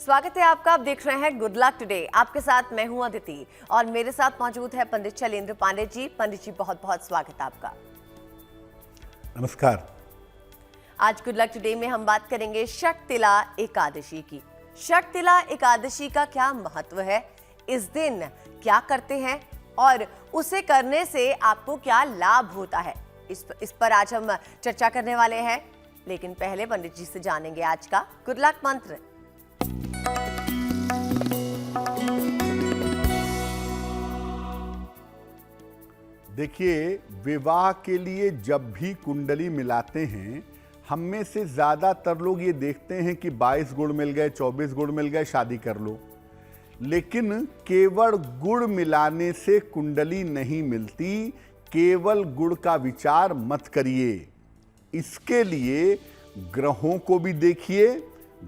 स्वागत है आपका। आप देख रहे हैं गुड लक टुडे। आपके साथ मैं हूं अदिति और मेरे साथ मौजूद है पंडित शैलेंद्र पांडे जी। पंडित जी बहुत बहुत स्वागत है आपका। नमस्कार। आज गुड लक टुडे में हम बात करेंगे षटतिला एकादशी की। षटतिला एकादशी का क्या महत्व है, इस दिन क्या करते हैं और उसे करने से आपको क्या लाभ होता है, इस पर आज हम चर्चा करने वाले हैं। लेकिन पहले पंडित जी से जानेंगे आज का गुड लक मंत्र। देखिए, विवाह के लिए जब भी कुंडली मिलाते हैं, हम में से ज्यादातर लोग ये देखते हैं कि 22 गुण मिल गए, 24 गुण मिल गए, शादी कर लो। लेकिन केवल गुण मिलाने से कुंडली नहीं मिलती। केवल गुण का विचार मत करिए। इसके लिए ग्रहों को भी देखिए,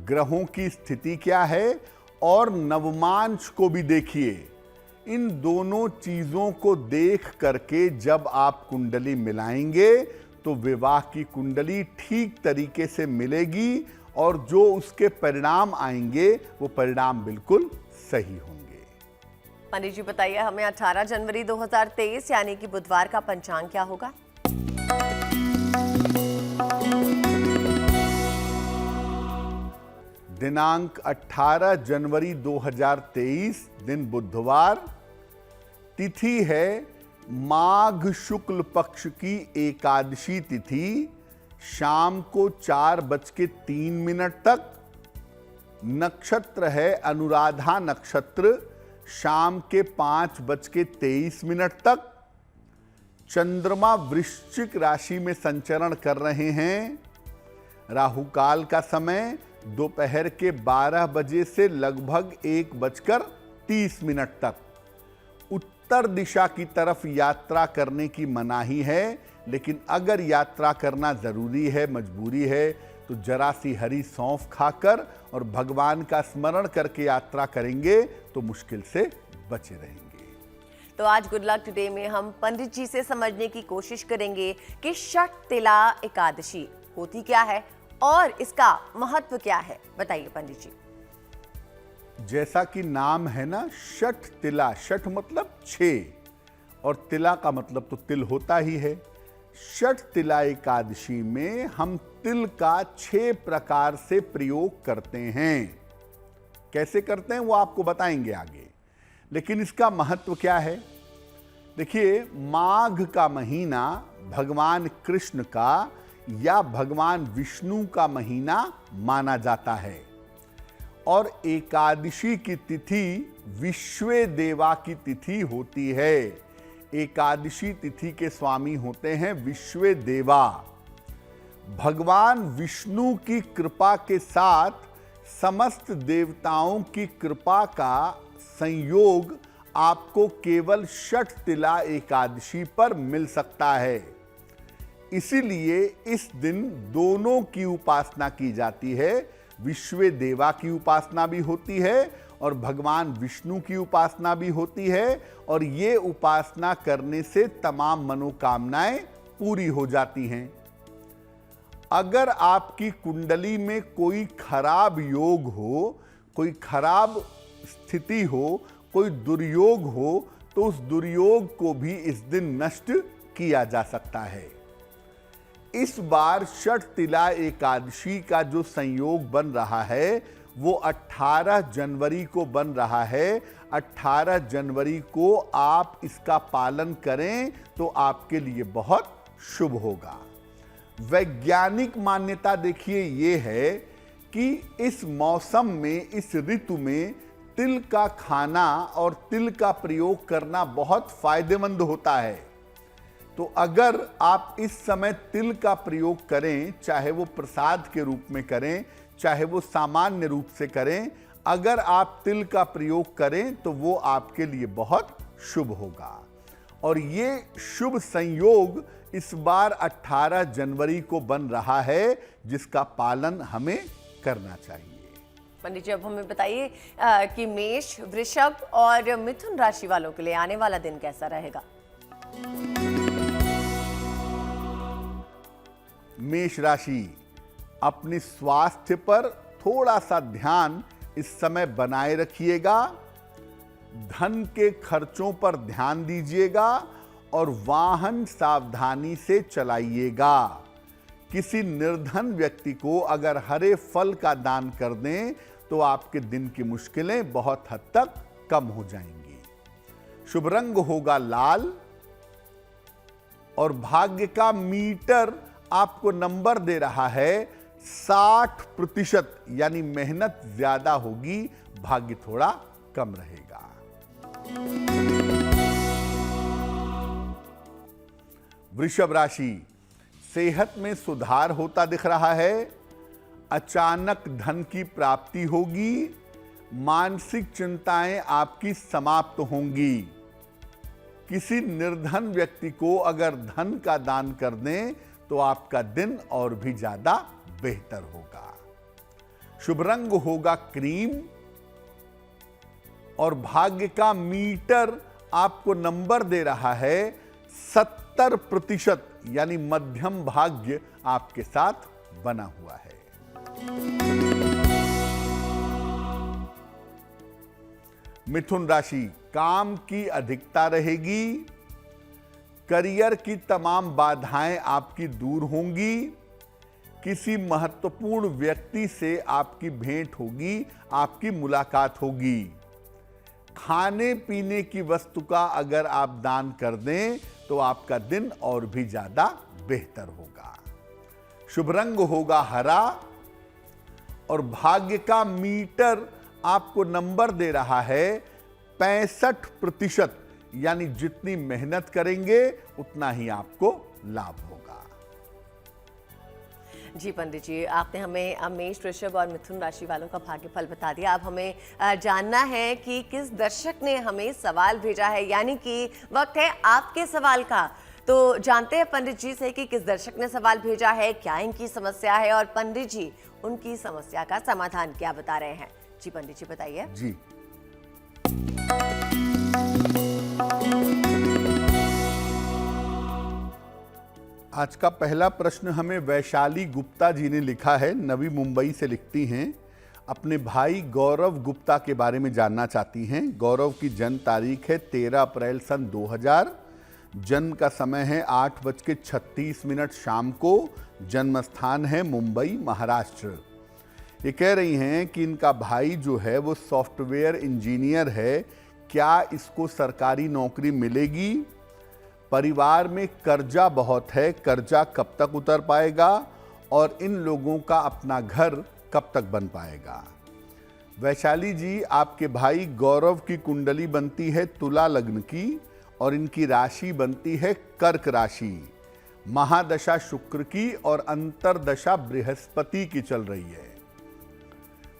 ग्रहों की स्थिति क्या है, और नवमांश को भी देखिए। इन दोनों चीजों को देख करके जब आप कुंडली मिलाएंगे तो विवाह की कुंडली ठीक तरीके से मिलेगी और जो उसके परिणाम आएंगे वो परिणाम बिल्कुल सही होंगे। पंडित जी बताइए, हमें 18 जनवरी 2023 यानी कि बुधवार का पंचांग क्या होगा? दिनांक 18 जनवरी 2023, दिन बुधवार। तिथि है माघ शुक्ल पक्ष की एकादशी तिथि, शाम को 4:03 तक। नक्षत्र है अनुराधा नक्षत्र, शाम के 5:23 तक। चंद्रमा वृश्चिक राशि में संचरण कर रहे हैं। राहु काल का समय दोपहर के 12 बजे से लगभग 1:30 तक। उत्तर दिशा की तरफ यात्रा करने की मनाही है, लेकिन अगर यात्रा करना जरूरी है, मजबूरी है, तो जरा सी हरी सौंफ खाकर और भगवान का स्मरण करके यात्रा करेंगे तो मुश्किल से बचे रहेंगे। तो आज गुड लक टुडे में हम पंडित जी से समझने की कोशिश करेंगे कि षटतिला एकादशी होती क्या है और इसका महत्व क्या है। बताइए पंडित जी। जैसा कि नाम है ना, षट तिला। षट मतलब 6 और तिला का मतलब तो तिल होता ही है। षट तिला एकादशी में हम तिल का 6 प्रकार से प्रयोग करते हैं। कैसे करते हैं वो आपको बताएंगे आगे, लेकिन इसका महत्व क्या है। देखिए, माघ का महीना भगवान कृष्ण का या भगवान विष्णु का महीना माना जाता है और एकादशी की तिथि विश्वे देवा की तिथि होती है। एकादशी तिथि के स्वामी होते हैं विश्वे देवा। भगवान विष्णु की कृपा के साथ समस्त देवताओं की कृपा का संयोग आपको केवल षटतिला एकादशी पर मिल सकता है। इसीलिए इस दिन दोनों की उपासना की जाती है। विश्वे देवा की उपासना भी होती है और भगवान विष्णु की उपासना भी होती है, और ये उपासना करने से तमाम मनोकामनाएं पूरी हो जाती हैं। अगर आपकी कुंडली में कोई खराब योग हो, कोई खराब स्थिति हो, कोई दुर्योग हो, तो उस दुर्योग को भी इस दिन नष्ट किया जा सकता है। इस बार षटतिला एकादशी का जो संयोग बन रहा है वो 18 जनवरी को बन रहा है। 18 जनवरी को आप इसका पालन करें तो आपके लिए बहुत शुभ होगा। वैज्ञानिक मान्यता देखिए ये है कि इस मौसम में, इस ऋतु में तिल का खाना और तिल का प्रयोग करना बहुत फायदेमंद होता है। तो अगर आप इस समय तिल का प्रयोग करें, चाहे वो प्रसाद के रूप में करें, चाहे वो सामान्य रूप से करें, अगर आप तिल का प्रयोग करें तो वो आपके लिए बहुत शुभ होगा। और ये शुभ संयोग इस बार 18 जनवरी को बन रहा है, जिसका पालन हमें करना चाहिए। पंडित जी अब हमें बताइए कि मेष, वृषभ और मिथुन राशि वालों के लिए आने वाला दिन कैसा रहेगा। मेष राशि, अपने स्वास्थ्य पर थोड़ा सा ध्यान इस समय बनाए रखिएगा। धन के खर्चों पर ध्यान दीजिएगा और वाहन सावधानी से चलाइएगा। किसी निर्धन व्यक्ति को अगर हरे फल का दान कर दें तो आपके दिन की मुश्किलें बहुत हद तक कम हो जाएंगी। शुभ रंग होगा लाल और भाग्य का मीटर आपको नंबर दे रहा है 60%, यानी मेहनत ज्यादा होगी, भाग्य थोड़ा कम रहेगा। वृषभ राशि, सेहत में सुधार होता दिख रहा है। अचानक धन की प्राप्ति होगी। मानसिक चिंताएं आपकी समाप्त होंगी। किसी निर्धन व्यक्ति को अगर धन का दान कर दें तो आपका दिन और भी ज्यादा बेहतर होगा। शुभ रंग होगा क्रीम और भाग्य का मीटर आपको नंबर दे रहा है 70%, यानी मध्यम भाग्य आपके साथ बना हुआ है। मिथुन राशि, काम की अधिकता रहेगी। करियर की तमाम बाधाएं आपकी दूर होंगी। किसी महत्वपूर्ण व्यक्ति से आपकी भेंट होगी, आपकी मुलाकात होगी। खाने पीने की वस्तु का अगर आप दान कर दें तो आपका दिन और भी ज्यादा बेहतर होगा। शुभ रंग होगा हरा और भाग्य का मीटर आपको नंबर दे रहा है 65%, यानी जितनी मेहनत करेंगे उतना ही आपको लाभ होगा। जी पंडित जी, आपने हमें मेष, वृषभ और मिथुन राशि वालों का भाग्यफल बता दिया। अब हमें जानना है कि किस दर्शक ने हमें सवाल भेजा है, यानी कि वक्त है आपके सवाल का। तो जानते हैं पंडित जी से कि किस दर्शक ने सवाल भेजा है, क्या इनकी समस्या है और पंडित जी उनकी समस्या का समाधान क्या बता रहे हैं। जी पंडित जी बताइए। जी, आज का पहला प्रश्न हमें वैशाली गुप्ता जी ने लिखा है। नवी मुंबई से लिखती हैं। अपने भाई गौरव गुप्ता के बारे में जानना चाहती हैं। गौरव की जन्म तारीख है 13 अप्रैल सन 2000। जन्म का समय है 8:36 शाम को। जन्म स्थान है मुंबई, महाराष्ट्र। ये कह रही हैं कि इनका भाई जो है वो सॉफ्टवेयर इंजीनियर है। क्या इसको सरकारी नौकरी मिलेगी? परिवार में कर्जा बहुत है, कर्जा कब तक उतर पाएगा और इन लोगों का अपना घर कब तक बन पाएगा? वैशाली जी, आपके भाई गौरव की कुंडली बनती है तुला लग्न की और इनकी राशि बनती है कर्क राशि। महादशा शुक्र की और अंतरदशा बृहस्पति की चल रही है।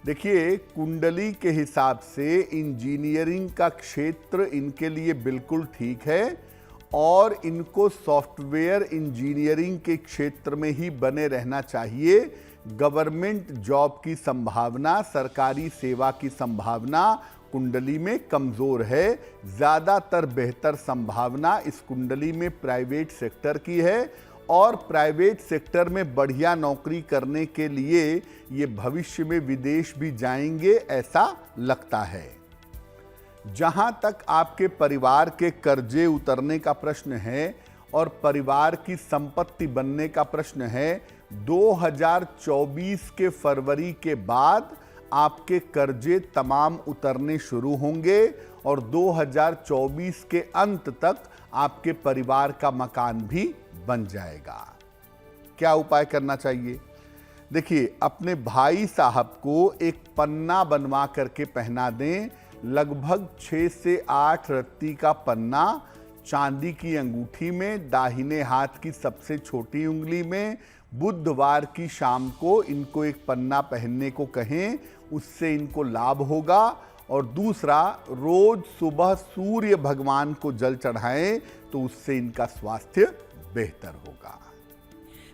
देखिए, कुंडली के हिसाब से इंजीनियरिंग का क्षेत्र इनके लिए बिल्कुल ठीक है और इनको सॉफ्टवेयर इंजीनियरिंग के क्षेत्र में ही बने रहना चाहिए। गवर्नमेंट जॉब की संभावना, सरकारी सेवा की संभावना कुंडली में कमजोर है। ज़्यादातर बेहतर संभावना इस कुंडली में प्राइवेट सेक्टर की है और प्राइवेट सेक्टर में बढ़िया नौकरी करने के लिए ये भविष्य में विदेश भी जाएंगे, ऐसा लगता है। जहां तक आपके परिवार के कर्जे उतरने का प्रश्न है और परिवार की संपत्ति बनने का प्रश्न है, 2024 के फरवरी के बाद आपके कर्जे तमाम उतरने शुरू होंगे और 2024 के अंत तक आपके परिवार का मकान भी बन जाएगा। क्या उपाय करना चाहिए? देखिए, अपने भाई साहब को एक पन्ना बनवा करके पहना दें। लगभग 6 से 8 रत्ती का पन्ना चांदी की अंगूठी में, दाहिने हाथ की सबसे छोटी उंगली में। बुधवार की शाम को इनको एक पन्ना पहनने को कहें, उससे इनको लाभ होगा। और दूसरा, रोज सुबह सूर्य भगवान को जल चढ़ाएं तो उससे इनका स्वास्थ्य बेहतर होगा।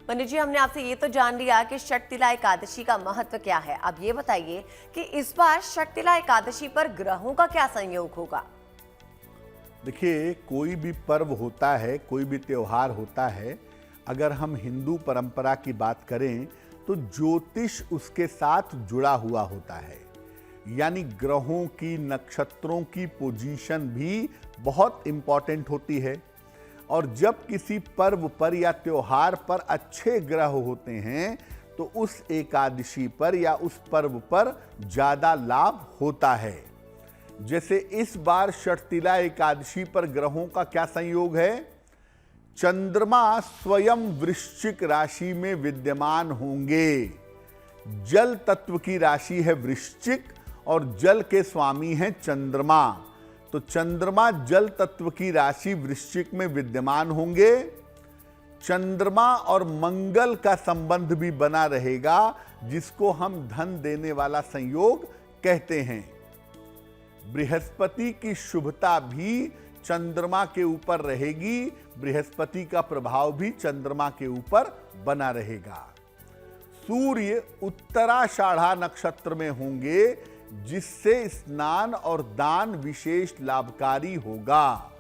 पंडित जी, हमने आपसे ये तो जान लिया कि शक्तिला एकादशी का महत्व क्या है। अब ये बताइए कि इस बार शक्तिला एकादशी पर ग्रहों का क्या संयोग होगा? देखिए, कोई भी पर्व होता है, कोई भी त्योहार होता है, अगर हम हिंदू परंपरा की बात करें तो ज्योतिष उसके साथ जुड़ा हुआ होता है। यानी ग्रहों की, नक्षत्रों की पोजीशन भी बहुत इंपॉर्टेंट होती है। और जब किसी पर्व पर या त्योहार पर अच्छे ग्रह होते हैं तो उस एकादशी पर या उस पर्व पर ज्यादा लाभ होता है। जैसे इस बार षटतिला एकादशी पर ग्रहों का क्या संयोग है? चंद्रमा स्वयं वृश्चिक राशि में विद्यमान होंगे। जल तत्व की राशि है वृश्चिक और जल के स्वामी हैं चंद्रमा। तो चंद्रमा जल तत्व की राशि वृश्चिक में विद्यमान होंगे। चंद्रमा और मंगल का संबंध भी बना रहेगा, जिसको हम धन देने वाला संयोग कहते हैं। बृहस्पति की शुभता भी चंद्रमा के ऊपर रहेगी, बृहस्पति का प्रभाव भी चंद्रमा के ऊपर बना रहेगा। सूर्य उत्तराषाढ़ा नक्षत्र में होंगे, जिससे स्नान और दान विशेष लाभकारी होगा।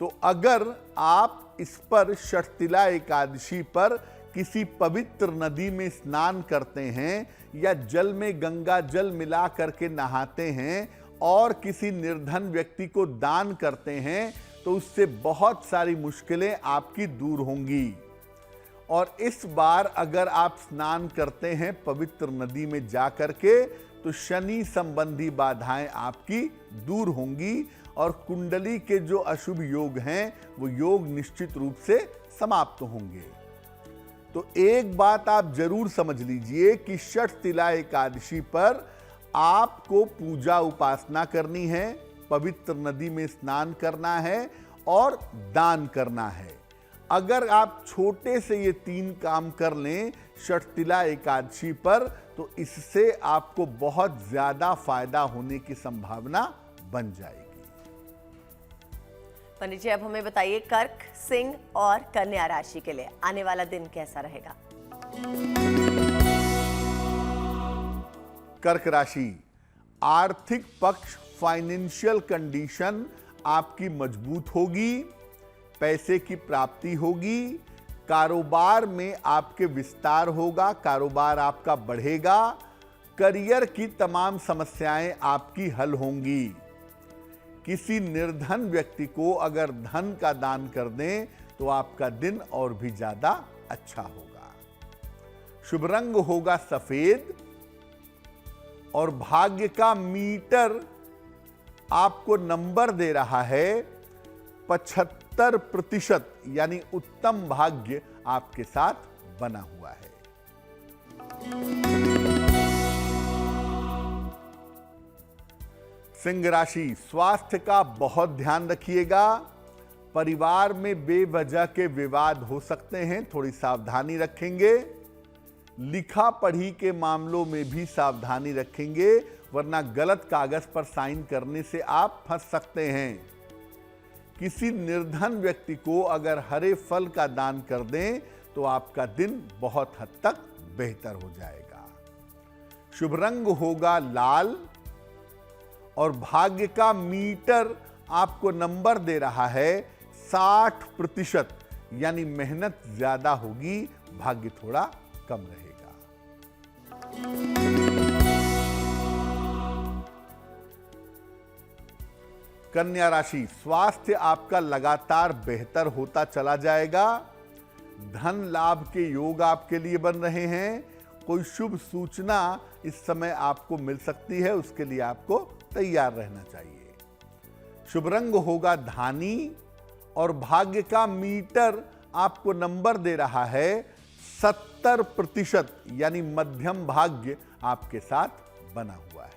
तो अगर आप इस पर षटतिला एकादशी पर किसी पवित्र नदी में स्नान करते हैं या जल में गंगा जल मिला करके नहाते हैं और किसी निर्धन व्यक्ति को दान करते हैं तो उससे बहुत सारी मुश्किलें आपकी दूर होंगी। और इस बार अगर आप स्नान करते हैं पवित्र नदी में जाकर के तो शनि संबंधी बाधाएं आपकी दूर होंगी और कुंडली के जो अशुभ योग हैं वो योग निश्चित रूप से समाप्त होंगे। तो एक बात आप जरूर समझ लीजिए कि षटतिला एकादशी पर आपको पूजा उपासना करनी है, पवित्र नदी में स्नान करना है और दान करना है। अगर आप छोटे से ये 3 काम कर लें षटतिला एकादशी पर तो इससे आपको बहुत ज्यादा फायदा होने की संभावना बन जाएगी। पंडित जी, अब हमें बताइए कर्क, सिंह और कन्या राशि के लिए आने वाला दिन कैसा रहेगा? कर्क राशि, आर्थिक पक्ष, फाइनेंशियल कंडीशन आपकी मजबूत होगी, पैसे की प्राप्ति होगी, कारोबार में आपके विस्तार होगा, कारोबार आपका बढ़ेगा, करियर की तमाम समस्याएं आपकी हल होंगी। किसी निर्धन व्यक्ति को अगर धन का दान कर दें तो आपका दिन और भी ज्यादा अच्छा होगा। शुभ रंग होगा सफेद और भाग्य का मीटर आपको नंबर दे रहा है 75%, यानी उत्तम भाग्य आपके साथ बना हुआ है। सिंह राशि, स्वास्थ्य का बहुत ध्यान रखिएगा। परिवार में बेवजह के विवाद हो सकते हैं, थोड़ी सावधानी रखेंगे। लिखा पढ़ी के मामलों में भी सावधानी रखेंगे, वरना गलत कागज पर साइन करने से आप फंस सकते हैं। किसी निर्धन व्यक्ति को अगर हरे फल का दान कर दें तो आपका दिन बहुत हद तक बेहतर हो जाएगा। शुभ रंग होगा लाल और भाग्य का मीटर आपको नंबर दे रहा है 60%, यानी मेहनत ज्यादा होगी, भाग्य थोड़ा कम रहेगा। कन्या राशि, स्वास्थ्य आपका लगातार बेहतर होता चला जाएगा। धन लाभ के योग आपके लिए बन रहे हैं। कोई शुभ सूचना इस समय आपको मिल सकती है, उसके लिए आपको तैयार रहना चाहिए। शुभ रंग होगा धानी और भाग्य का मीटर आपको नंबर दे रहा है 70%, यानी मध्यम भाग्य आपके साथ बना हुआ है।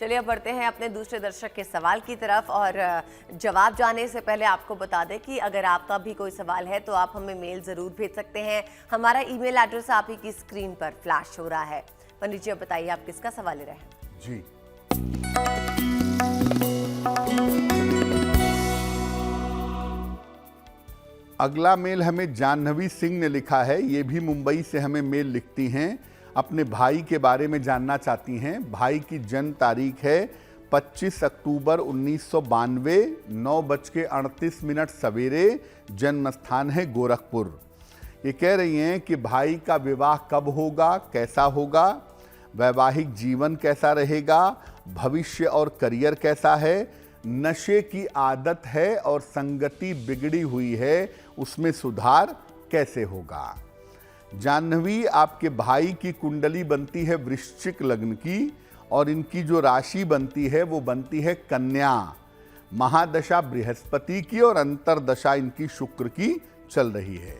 चलिए अब बढ़ते हैं अपने दूसरे दर्शक के सवाल की तरफ। और जवाब जाने से पहले आपको बता दें कि अगर आपका भी कोई सवाल है तो आप हमें मेल जरूर भेज सकते हैं। हमारा ईमेल एड्रेस आप ही की स्क्रीन पर फ्लैश हो रहा है। पंडित जी, अब बताइए आप किसका सवाल ले रहे हैं? जी, अगला मेल हमें जाह्नवी सिंह ने लिखा है। ये भी मुंबई से हमें मेल लिखती हैं, अपने भाई के बारे में जानना चाहती हैं। भाई की जन्म तारीख है 25 अक्टूबर 1992, 9:38 सवेरे। जन्म स्थान है गोरखपुर। ये कह रही हैं कि भाई का विवाह कब होगा, कैसा होगा। वैवाहिक जीवन कैसा रहेगा, भविष्य और करियर कैसा है, नशे की आदत है और संगति बिगड़ी हुई है, उसमें सुधार कैसे होगा। जाह्नवी, आपके भाई की कुंडली बनती है वृश्चिक लग्न की और इनकी जो राशि बनती है वो बनती है कन्या। महादशा बृहस्पति की और अंतरदशा इनकी शुक्र की चल रही है।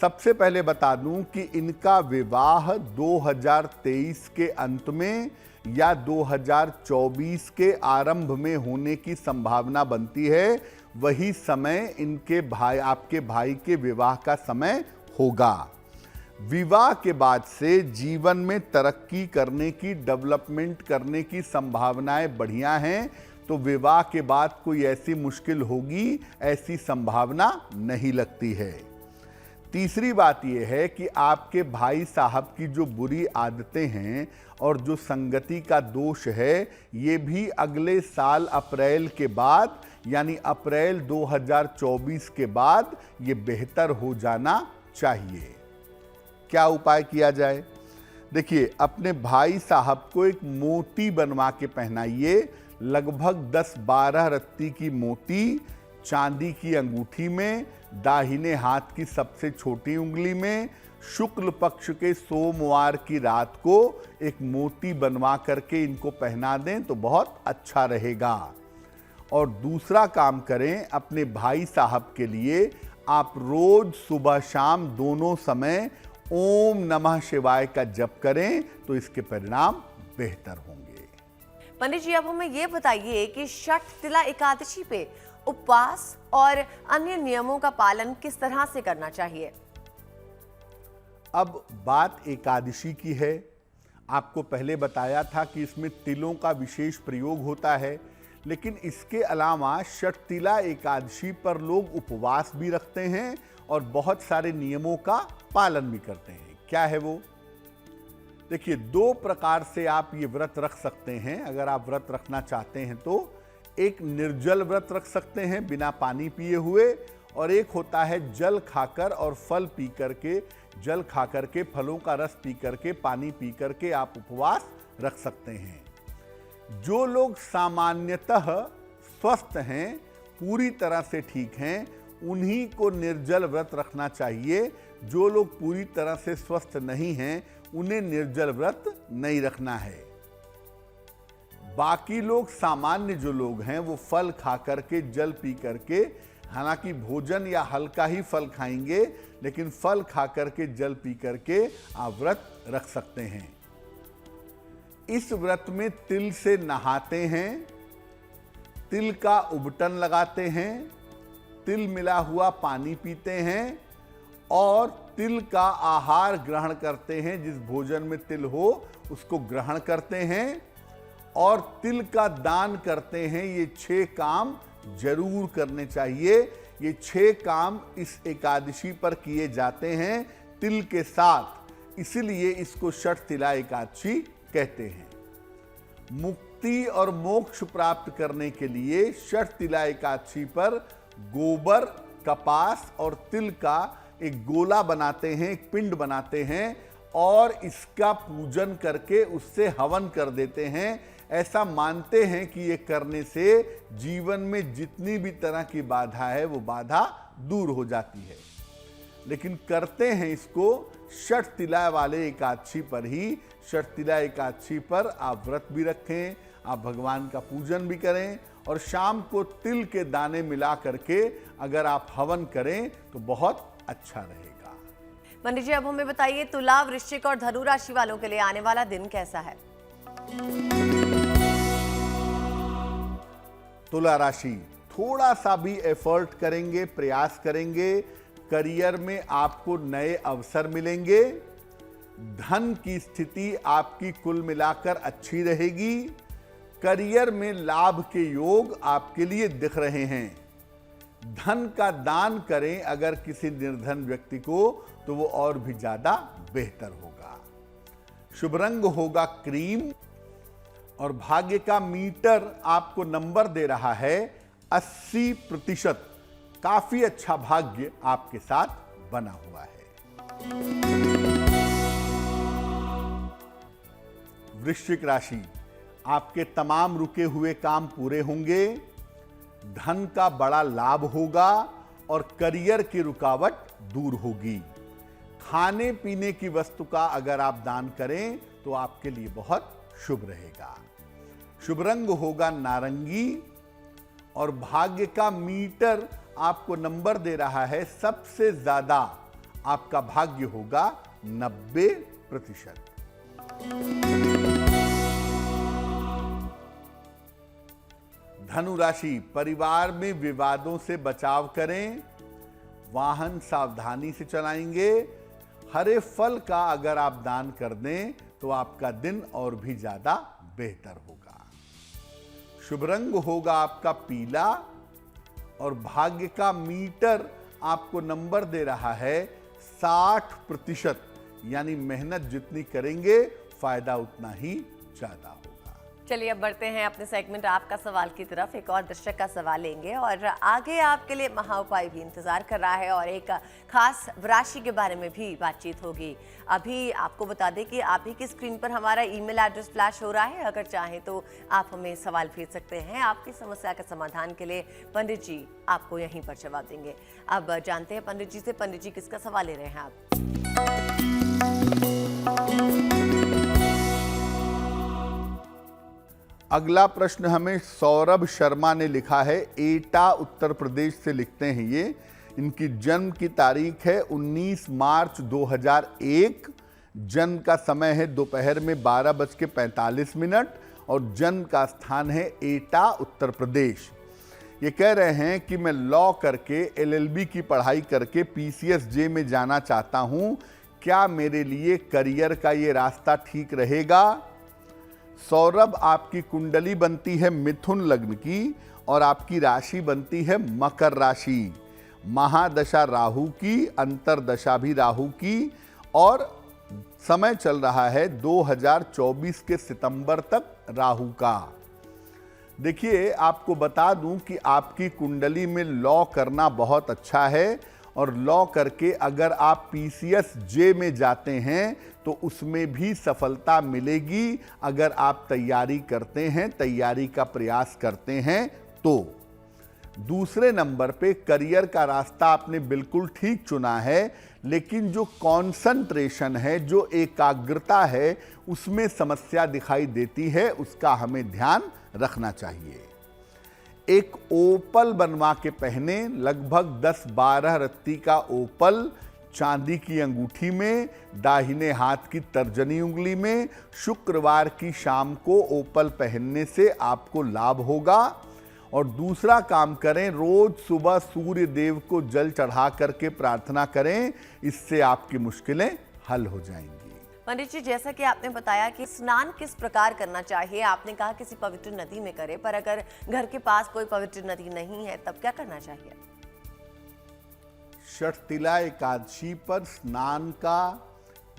सबसे पहले बता दूं कि इनका विवाह 2023 के अंत में या 2024 के आरंभ में होने की संभावना बनती है। वही समय इनके भाई, आपके भाई के विवाह का समय होगा। विवाह के बाद से जीवन में तरक्की करने की, डेवलपमेंट करने की संभावनाएं बढ़िया हैं, तो विवाह के बाद कोई ऐसी मुश्किल होगी ऐसी संभावना नहीं लगती है। तीसरी बात यह है कि आपके भाई साहब की जो बुरी आदतें हैं और जो संगति का दोष है, ये भी अगले साल अप्रैल के बाद यानी अप्रैल 2024 के बाद ये बेहतर हो जाना चाहिए। क्या उपाय किया जाए? देखिए, अपने भाई साहब को एक मोती बनवा के पहनाइए। लगभग 10-12 रत्ती की मोती चांदी की अंगूठी में, दाहिने हाथ की सबसे छोटी उंगली में, शुक्ल पक्ष के सोमवार की रात को एक मोती बनवा करके इनको पहना दें तो बहुत अच्छा रहेगा। और दूसरा काम करें, अपने भाई साहब के लिए आप रोज सुबह शाम दोनों समय ओम नमः शिवाय का जप करें तो इसके परिणाम बेहतर होंगे। पंडित जी, अब हमें ये बताइए कि षठ तिला एकादशी पे उपवास और अन्य नियमों का पालन किस तरह से करना चाहिए। अब बात एकादशी की है। आपको पहले बताया था कि इसमें तिलों का विशेष प्रयोग होता है, लेकिन इसके अलावा षठ तिला एकादशी पर लोग उपवास भी रखते हैं और बहुत सारे नियमों का पालन भी करते हैं। क्या है वो? देखिए, 2 प्रकार से आप ये व्रत रख सकते हैं। अगर आप व्रत रखना चाहते हैं तो एक निर्जल व्रत रख सकते हैं बिना पानी पिए हुए, और एक होता है जल खाकर और फल पी करके, जल खा करके, फलों का रस पी करके, पानी पी करके आप उपवास रख सकते हैं। जो लोग सामान्यतः स्वस्थ हैं, पूरी तरह से ठीक हैं, उन्हीं को निर्जल व्रत रखना चाहिए। जो लोग पूरी तरह से स्वस्थ नहीं हैं, उन्हें निर्जल व्रत नहीं रखना है। बाकी लोग, सामान्य जो लोग हैं, वो फल खा करके, जल पी करके, हालांकि भोजन या हल्का ही फल खाएंगे, लेकिन फल खा करके, जल पी करके आप व्रत रख सकते हैं। इस व्रत में तिल से नहाते हैं, तिल का उबटन लगाते हैं, तिल मिला हुआ पानी पीते हैं और तिल का आहार ग्रहण करते हैं। जिस भोजन में तिल हो उसको ग्रहण करते हैं और तिल का दान करते हैं। ये 6 काम जरूर करने चाहिए। ये 6 काम इस एकादशी पर किए जाते हैं तिल के साथ, इसलिए इसको षठ तिला एकादशी कहते हैं। मुक्ति और मोक्ष प्राप्त करने के लिए षठ तिला एकादशी पर गोबर, कपास और तिल का एक गोला बनाते हैं, एक पिंड बनाते हैं और इसका पूजन करके उससे हवन कर देते हैं। ऐसा मानते हैं कि ये करने से जीवन में जितनी भी तरह की बाधा है वो बाधा दूर हो जाती है। लेकिन करते हैं इसको षठ तिला वाले एकादशी पर ही। षठ तिला एकादशी पर आप व्रत भी रखें, आप भगवान का पूजन भी करें और शाम को तिल के दाने मिला करके अगर आप हवन करें तो बहुत अच्छा रहेगा। पंडित जी, अब हमें बताइए तुला, वृश्चिक और धनु राशि वालों के लिए आने वाला दिन कैसा है। तुला राशि, थोड़ा सा भी एफर्ट करेंगे, प्रयास करेंगे, करियर में आपको नए अवसर मिलेंगे। धन की स्थिति आपकी कुल मिलाकर अच्छी रहेगी। करियर में लाभ के योग आपके लिए दिख रहे हैं। धन का दान करें अगर किसी निर्धन व्यक्ति को, तो वो और भी ज्यादा बेहतर होगा। शुभ रंग होगा क्रीम और भाग्य का मीटर आपको नंबर दे रहा है 80%। काफी अच्छा भाग्य आपके साथ बना हुआ है। वृश्चिक राशि, आपके तमाम रुके हुए काम पूरे होंगे, धन का बड़ा लाभ होगा और करियर की रुकावट दूर होगी। खाने पीने की वस्तु का अगर आप दान करें तो आपके लिए बहुत शुभ रहेगा। शुभ रंग होगा नारंगी और भाग्य का मीटर आपको नंबर दे रहा है, सबसे ज्यादा आपका भाग्य होगा 90%। धनु राशि, परिवार में विवादों से बचाव करें, वाहन सावधानी से चलाएंगे। हरे फल का अगर आप दान कर दें तो आपका दिन और भी ज्यादा बेहतर होगा। शुभ रंग होगा आपका पीला और भाग्य का मीटर आपको नंबर दे रहा है 60%, यानी मेहनत जितनी करेंगे फायदा उतना ही ज्यादा होगा। चलिए अब बढ़ते हैं अपने सेगमेंट आपका सवाल की तरफ। एक और दर्शक का सवाल लेंगे और आगे आपके लिए महाउपाय भी इंतजार कर रहा है और एक खास राशि के बारे में भी बातचीत होगी। अभी आपको बता दें कि आप ही की स्क्रीन पर हमारा ईमेल एड्रेस फ्लैश हो रहा है, अगर चाहें तो आप हमें सवाल भेज सकते हैं। आपकी समस्या के समाधान के लिए पंडित जी आपको यहीं पर जवाब देंगे। अब जानते हैं पंडित जी से, पंडित जी किसका सवाल ले रहे हैं आप? अगला प्रश्न हमें सौरभ शर्मा ने लिखा है, एटा उत्तर प्रदेश से लिखते हैं ये। इनकी जन्म की तारीख है 19 मार्च 2001, जन्म का समय है दोपहर में 12:45 और जन्म का स्थान है एटा उत्तर प्रदेश। ये कह रहे हैं कि मैं लॉ करके LLB की पढ़ाई करके PCSJ में जाना चाहता हूं, क्या मेरे लिए करियर का ये रास्ता ठीक रहेगा? सौरभ, आपकी कुंडली बनती है मिथुन लग्न की और आपकी राशि बनती है मकर राशि। महादशा राहु की, अंतरदशा भी राहु की और समय चल रहा है 2024 के सितंबर तक राहु का। देखिए, आपको बता दूं कि आपकी कुंडली में लॉ करना बहुत अच्छा है और लॉ करके अगर आप PCSJ में जाते हैं तो उसमें भी सफलता मिलेगी अगर आप तैयारी करते हैं, तैयारी का प्रयास करते हैं तो। दूसरे नंबर पे करियर का रास्ता आपने बिल्कुल ठीक चुना है, लेकिन जो कंसंट्रेशन है, जो एकाग्रता है, उसमें समस्या दिखाई देती है, उसका हमें ध्यान रखना चाहिए। एक ओपल बनवा के पहने, लगभग 10-12 रत्ती का ओपल चांदी की अंगूठी में, दाहिने हाथ की तर्जनी उंगली में, शुक्रवार की शाम को ओपल पहनने से आपको लाभ होगा। और दूसरा काम करें, रोज सुबह सूर्य देव को जल चढ़ा करके प्रार्थना करें, इससे आपकी मुश्किलें हल हो जाएंगी। पंडित जी, जैसा कि आपने बताया कि स्नान किस प्रकार करना चाहिए, आपने कहा किसी पवित्र नदी में करें, पर अगर घर के पास कोई पवित्र नदी नहीं है तब क्या करना चाहिए? षठतिला एकादशी पर स्नान का,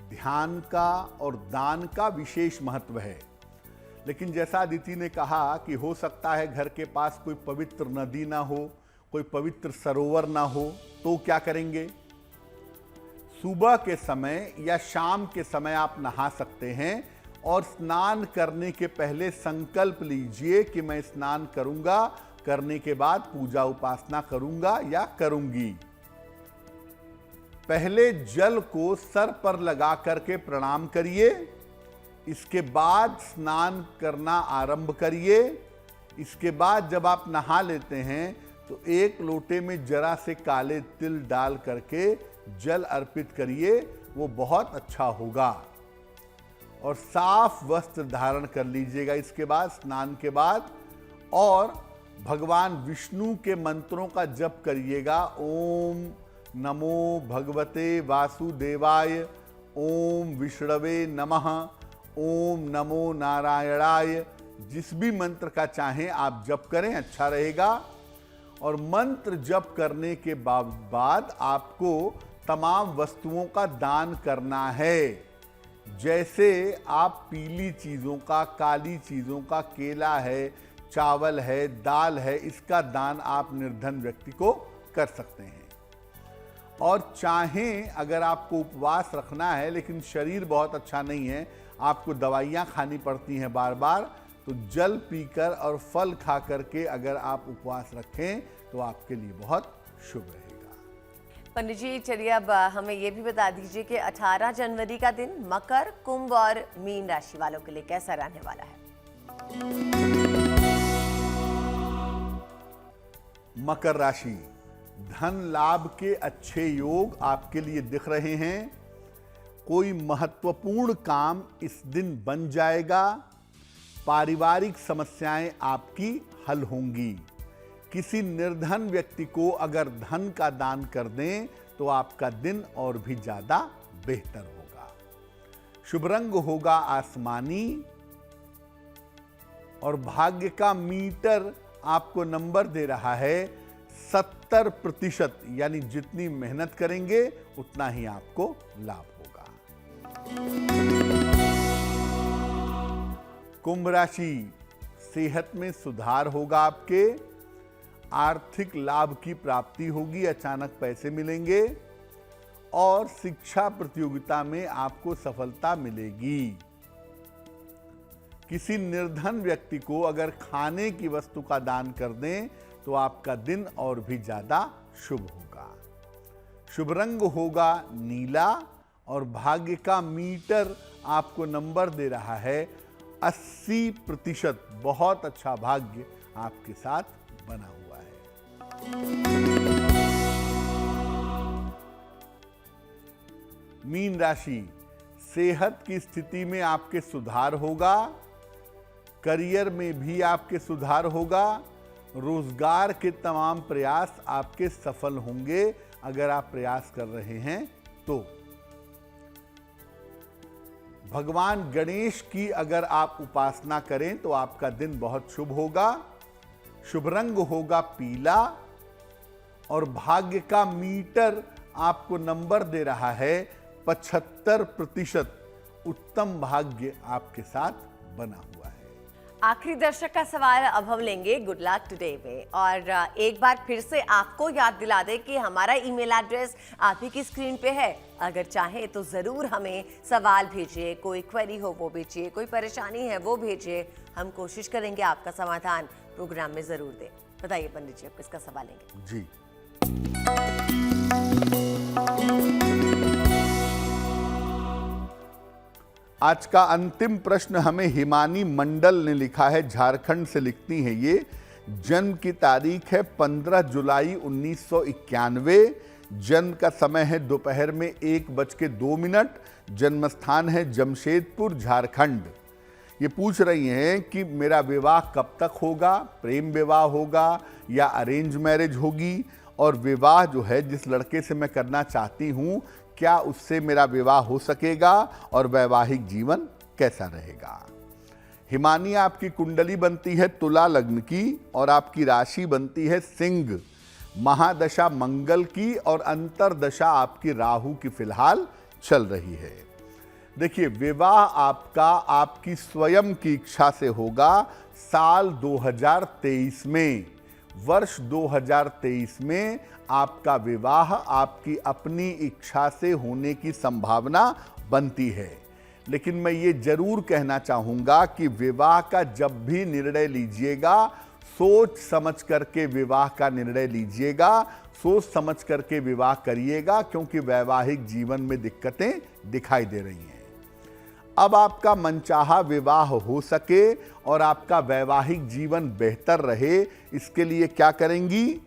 ध्यान का और दान का विशेष महत्व है। लेकिन जैसा अदिति ने कहा कि हो सकता है घर के पास कोई पवित्र नदी ना हो, कोई पवित्र सरोवर ना हो, तो क्या करेंगे? सुबह के समय या शाम के समय आप नहा सकते हैं और स्नान करने के पहले संकल्प लीजिए कि मैं स्नान करूंगा, करने के बाद पूजा उपासना करूंगा या करूंगी। पहले जल को सर पर लगा करके प्रणाम करिए, इसके बाद स्नान करना आरंभ करिए। इसके बाद जब आप नहा लेते हैं तो एक लोटे में जरा से काले तिल डाल करके जल अर्पित करिए, वो बहुत अच्छा होगा। और साफ वस्त्र धारण कर लीजिएगा इसके बाद, स्नान के बाद, और भगवान विष्णु के मंत्रों का जप करिएगा। ओम नमो भगवते वासुदेवाय, ओम विष्णवे नमः, ओम नमो नारायणाय। जिस भी मंत्र का चाहें आप जप करें, अच्छा रहेगा। और मंत्र जप करने के बाद आपको तमाम वस्तुओं का दान करना है। जैसे आप पीली चीज़ों का, काली चीज़ों का, केला है, चावल है, दाल है, इसका दान आप निर्धन व्यक्ति को कर सकते हैं। और चाहें अगर आपको उपवास रखना है लेकिन शरीर बहुत अच्छा नहीं है, आपको दवाइयाँ खानी पड़ती हैं बार बार, तो जल पीकर और फल खा करके अगर आप उपवास रखें तो आपके लिए बहुत शुभ रहेगा। पंडित जी चलिए अब हमें ये भी बता दीजिए कि 18 जनवरी का दिन मकर, कुंभ और मीन राशि वालों के लिए कैसा रहने वाला है। मकर राशि, धन लाभ के अच्छे योग आपके लिए दिख रहे हैं। कोई महत्वपूर्ण काम इस दिन बन जाएगा। पारिवारिक समस्याएं आपकी हल होंगी। किसी निर्धन व्यक्ति को अगर धन का दान कर दें तो आपका दिन और भी ज्यादा बेहतर होगा। शुभ रंग होगा आसमानी और भाग्य का मीटर आपको नंबर दे रहा है 70%, यानी जितनी मेहनत करेंगे उतना ही आपको लाभ होगा। कुंभ राशि, सेहत में सुधार होगा आपके। आर्थिक लाभ की प्राप्ति होगी, अचानक पैसे मिलेंगे और शिक्षा प्रतियोगिता में आपको सफलता मिलेगी। किसी निर्धन व्यक्ति को अगर खाने की वस्तु का दान कर दें तो आपका दिन और भी ज्यादा शुभ होगा। शुभ रंग होगा नीला और भाग्य का मीटर आपको नंबर दे रहा है 80%। बहुत अच्छा भाग्य आपके साथ बना हुआ है। मीन राशि, सेहत की स्थिति में आपके सुधार होगा। करियर में भी आपके सुधार होगा। रोजगार के तमाम प्रयास आपके सफल होंगे अगर आप प्रयास कर रहे हैं तो। भगवान गणेश की अगर आप उपासना करें तो आपका दिन बहुत शुभ होगा। शुभ रंग होगा पीला और भाग्य का मीटर आपको नंबर दे रहा है 75%। उत्तम भाग्य आपके साथ बना हुआ है। आखिरी दर्शक का सवाल अब हम लेंगे गुड लक टुडे में, और एक बार फिर से आपको याद दिला दें कि हमारा ईमेल एड्रेस आप ही की स्क्रीन पे है। अगर चाहें तो जरूर हमें सवाल भेजिए, कोई क्वेरी हो वो भेजिए, कोई परेशानी है वो भेजिए। हम कोशिश करेंगे आपका समाधान प्रोग्राम में जरूर दें। बताइए पंडित जी, आप किसका सवाल लेंगे? जी, आज का अंतिम प्रश्न हमें हिमानी मंडल ने लिखा है, झारखंड से लिखती हैं ये। जन्म की तारीख है 15 जुलाई 1991। जन्म का समय है दोपहर में 1:02। जन्म स्थान है जमशेदपुर, झारखंड। ये पूछ रही हैं कि मेरा विवाह कब तक होगा, प्रेम विवाह होगा या अरेंज मैरिज होगी, और विवाह जो है जिस लड़के से मैं करना चाहती हूं क्या उससे मेरा विवाह हो सकेगा और वैवाहिक जीवन कैसा रहेगा। हिमानी, आपकी कुंडली बनती है तुला लग्न की और आपकी राशि बनती है सिंह। महादशा मंगल की और अंतरदशा आपकी राहु की फिलहाल चल रही है। देखिए, विवाह आपका आपकी स्वयं की इच्छा से होगा साल 2023 में। वर्ष 2023 में आपका विवाह आपकी अपनी इच्छा से होने की संभावना बनती है। लेकिन मैं ये जरूर कहना चाहूंगा कि विवाह का जब भी निर्णय लीजिएगा सोच समझ करके विवाह का निर्णय लीजिएगा, सोच समझ करके विवाह करिएगा, क्योंकि वैवाहिक जीवन में दिक्कतें दिखाई दे रही हैं। अब आपका मनचाहा विवाह हो सके और आपका वैवाहिक जीवन बेहतर रहे, इसके लिए क्या करेंगी?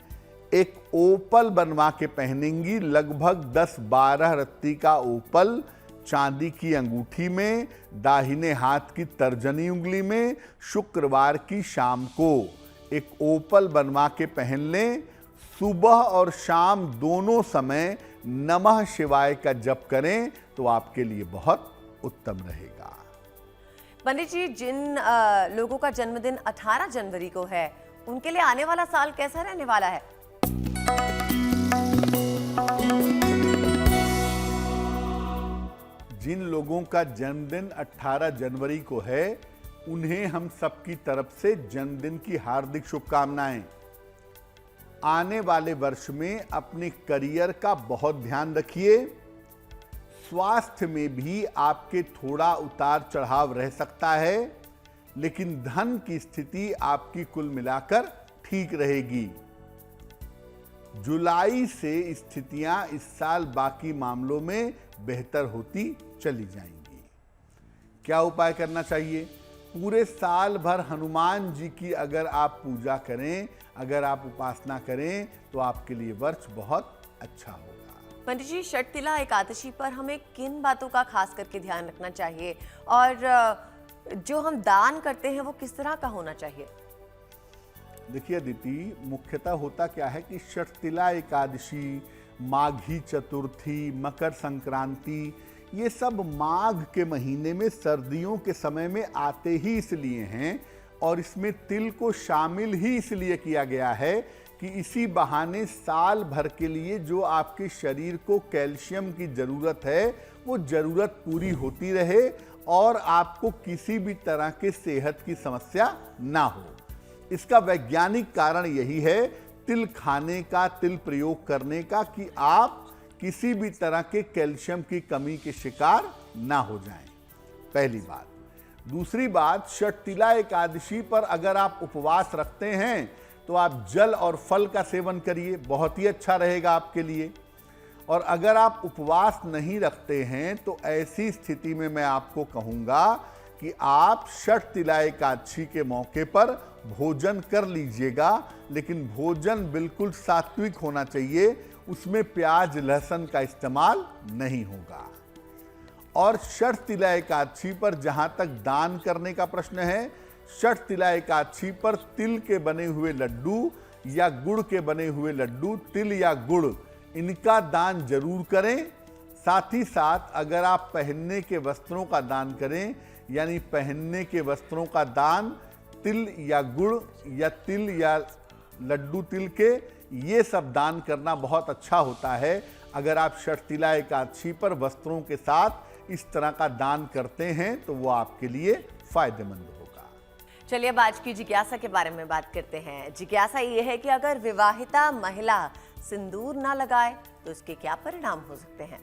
एक ओपल बनवा के पहनेंगी। लगभग 10-12 रत्ती का ओपल चांदी की अंगूठी में, दाहिने हाथ की तर्जनी उंगली में, शुक्रवार की शाम को एक ओपल बनवा के पहन लें। सुबह और शाम दोनों समय नमः शिवाय का जप करें तो आपके लिए बहुत उत्तम रहेगा। पंडित जी, जिन लोगों का जन्मदिन 18 जनवरी को है उनके लिए आने वाला साल कैसा रहने वाला है? जिन लोगों का जन्मदिन 18 जनवरी को है उन्हें हम सबकी तरफ से जन्मदिन की हार्दिक शुभकामनाएं। आने वाले वर्ष में अपने करियर का बहुत ध्यान रखिए। स्वास्थ्य में भी आपके थोड़ा उतार चढ़ाव रह सकता है, लेकिन धन की स्थिति आपकी कुल मिलाकर ठीक रहेगी। जुलाई से स्थितियां इस साल बाकी मामलों में बेहतर होती चली जाएंगी। क्या उपाय करना चाहिए? पूरे साल भर हनुमान जी की अगर आप पूजा करें, अगर आप उपासना करें, तो आपके लिए वर्ष बहुत अच्छा होगा। पंडित जी, षटतिला एकादशी पर हमें किन बातों का खास करके ध्यान रखना चाहिए, और जो हम दान करते हैं वो किस तरह का होना चाहिए? देखिए अदिति, मुख्यतः होता क्या है कि षटतिला एकादशी, माघी चतुर्थी, मकर संक्रांति, ये सब माघ के महीने में सर्दियों के समय में आते ही इसलिए हैं, और इसमें तिल को शामिल ही इसलिए किया गया है कि इसी बहाने साल भर के लिए जो आपके शरीर को कैल्शियम की ज़रूरत है वो ज़रूरत पूरी होती रहे और आपको किसी भी तरह के सेहत की समस्या ना हो। इसका वैज्ञानिक कारण यही है तिल खाने का, तिल प्रयोग करने का, कि आप किसी भी तरह के कैल्शियम की कमी के शिकार ना हो जाएं। पहली बात। दूसरी बात, षटतिला एकादशी पर अगर आप उपवास रखते हैं तो आप जल और फल का सेवन करिए, बहुत ही अच्छा रहेगा आपके लिए। और अगर आप उपवास नहीं रखते हैं तो ऐसी स्थिति में मैं आपको कहूँगा कि आप षटतिला एकादशी के मौके पर भोजन कर लीजिएगा, लेकिन भोजन बिल्कुल सात्विक होना चाहिए, उसमें प्याज लहसुन का इस्तेमाल नहीं होगा। और षटतिला एकादशी पर जहां तक दान करने का प्रश्न है, षटतिला एकादशी पर तिल के बने हुए लड्डू या गुड़ के बने हुए लड्डू, तिल या गुड़, इनका दान जरूर करें। साथ ही साथ अगर आप पहनने के वस्त्रों का दान करें, यानी पहनने के वस्त्रों का दान तिल या गुड़ या तिल या लड्डू तिल के, ये सब दान करना बहुत अच्छा होता है। अगर आप षटतिला एकादशी पर वस्त्रों के साथ इस तरह का दान करते हैं तो वो आपके लिए फायदेमंद होगा। चलिए अब आज की जिज्ञासा के बारे में बात करते हैं। जिज्ञासा ये है कि अगर विवाहिता महिला सिंदूर ना लगाए तो इसके क्या परिणाम हो सकते हैं?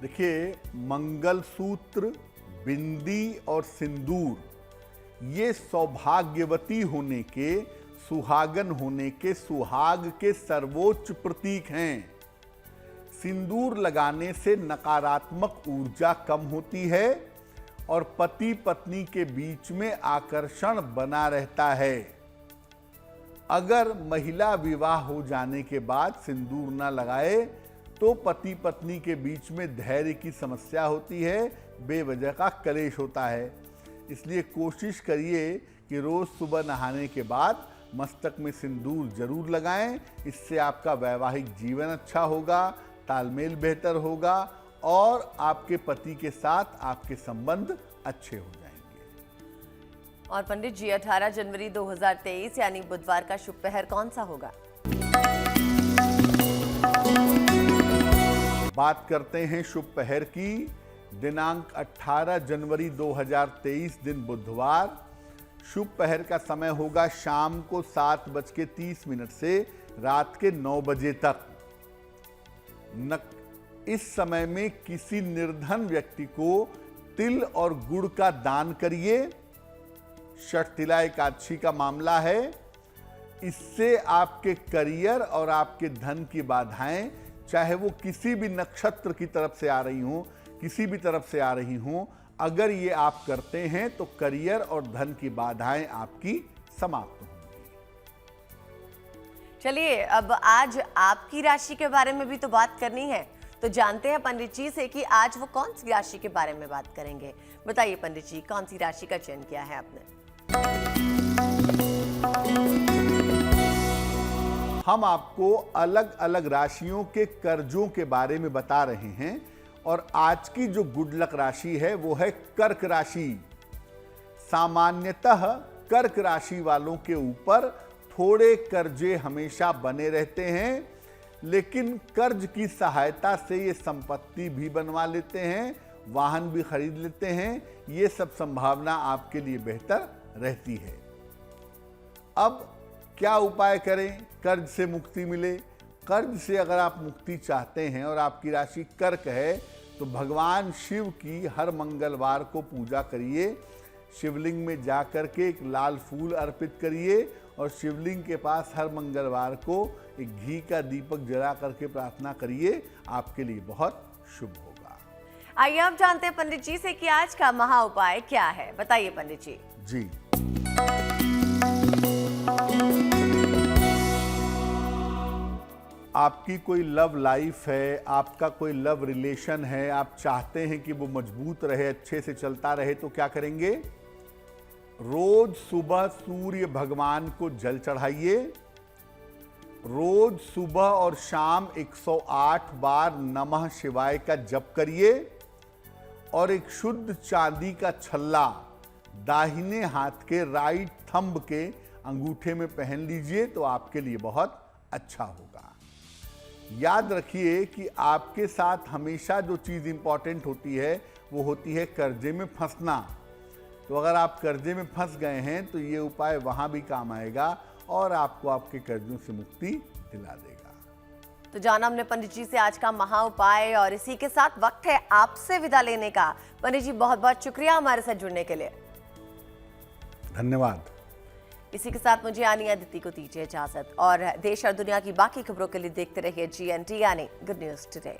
देखिए, मंगलसूत्र, बिंदी और सिंदूर ये सौभाग्यवती होने के, सुहागन होने के, सुहाग के सर्वोच्च प्रतीक हैं। सिंदूर लगाने से नकारात्मक ऊर्जा कम होती है और पति पत्नी के बीच में आकर्षण बना रहता है। अगर महिला विवाह हो जाने के बाद सिंदूर न लगाए तो पति पत्नी के बीच में धैर्य की समस्या होती है, बेवजह का कलेश होता है। इसलिए कोशिश करिए कि रोज सुबह नहाने के बाद मस्तक में सिंदूर जरूर लगाएं। इससे आपका वैवाहिक जीवन अच्छा होगा, तालमेल बेहतर होगा और आपके पति के साथ आपके संबंध अच्छे हो जाएंगे। और पंडित जी, 18 जनवरी 2023 यानी बुधवार का शुभ पहर कौन सा होगा? बात करते हैं शुभ पहर की। दिनांक 18 जनवरी 2023 दिन बुधवार। शुभ पहर का समय होगा शाम को 7:30 से रात के 9 बजे तक। इस समय में किसी निर्धन व्यक्ति को तिल और गुड़ का दान करिए। षटतिला एकादशी का मामला है। इससे आपके करियर और आपके धन की बाधाएं, चाहे वो किसी भी नक्षत्र की तरफ से आ रही हों, किसी भी तरफ से आ रही हों, अगर ये आप करते हैं तो करियर और धन की बाधाएं आपकी समाप्त होंगी। चलिए अब आज आपकी राशि के बारे में भी तो बात करनी है, तो जानते हैं पंडित जी से कि आज वो कौन सी राशि के बारे में बात करेंगे। बताइए पंडित जी, कौन सी राशि का चयन किया है आपने? हम आपको अलग अलग राशियों के कर्जों के बारे में बता रहे हैं और आज की जो गुड लक राशि है वो है कर्क राशि। सामान्यतः कर्क राशि वालों के ऊपर थोड़े कर्जे हमेशा बने रहते हैं, लेकिन कर्ज की सहायता से ये संपत्ति भी बनवा लेते हैं, वाहन भी खरीद लेते हैं। ये सब संभावना आपके लिए बेहतर रहती है। अब क्या उपाय करें कर्ज से मुक्ति मिले? कर्ज से अगर आप मुक्ति चाहते हैं और आपकी राशि कर्क है तो भगवान शिव की हर मंगलवार को पूजा करिए। शिवलिंग में जा कर के एक लाल फूल अर्पित करिए और शिवलिंग के पास हर मंगलवार को एक घी का दीपक जला करके प्रार्थना करिए, आपके लिए बहुत शुभ होगा। आइए अब जानते हैं पंडित जी से कि आज का महा उपाय क्या है। बताइए पंडित जी। जी, आपकी कोई लव लाइफ है, आपका कोई लव रिलेशन है, आप चाहते हैं कि वो मजबूत रहे, अच्छे से चलता रहे, तो क्या करेंगे? रोज सुबह सूर्य भगवान को जल चढ़ाइए। रोज सुबह और शाम 108 बार नमः शिवाय का जप करिए और एक शुद्ध चांदी का छल्ला दाहिने हाथ के राइट थंब के अंगूठे में पहन लीजिए, तो आपके लिए बहुत अच्छा होगा। याद रखिए कि आपके साथ हमेशा जो चीज़ इंपॉर्टेंट होती है वो होती है कर्जे में फंसना। तो अगर आप कर्जे में फंस गए हैं तो ये उपाय वहाँ भी काम आएगा और आपको आपके कर्जों से मुक्ति दिला देगा। तो जाना हमने पंडित जी से आज का महा उपाय, और इसी के साथ वक्त है आपसे विदा लेने का। पंडित जी बहुत बहुत शुक्रिया हमारे साथ जुड़ने के लिए। धन्यवाद। इसी के साथ मुझे यानी अदिति को दीजिए इजाजत, और देश और दुनिया की बाकी खबरों के लिए देखते रहिए GNT यानी गुड न्यूज टुडे।